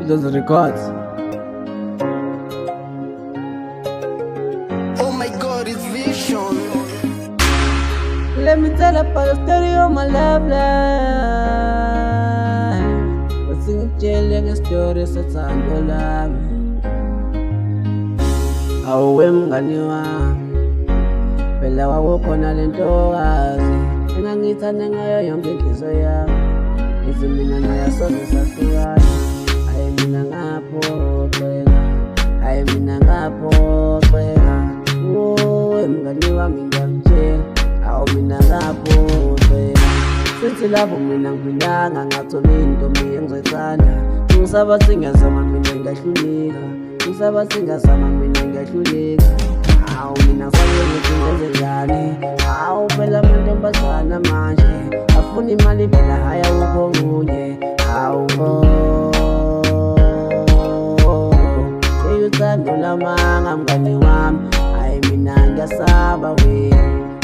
those records. Oh my God, it's vision. Let me tell about the story of my love life. Basingitshele ngesitory sethando lami. Awuwe mngani wami, phela wakukhona lentokazi engangithande ngayo yonke inhliziyo yami. Ngithi mina naye asoze sahlukana. Hhayi mina ngaphoxeka, hhayi mina ngaphoxeka. Wowe mngani wami ngiyakutshela, awu mina ngaphoxeka. Sithi lapho mina ngiphilanga ngathola intombi engizoyithanda. Ngisaba singazama mina ngiyahluleka, ngisaba singazama mina ngiyahluleka. Awu mina ngisabe ukuthi ngenzekani, awu phela amantombazana manje afuna imali phela hhayi awukho okunye. Awu eyuthando lamanga mngani wami, hhayi mina ngiyasaba wena.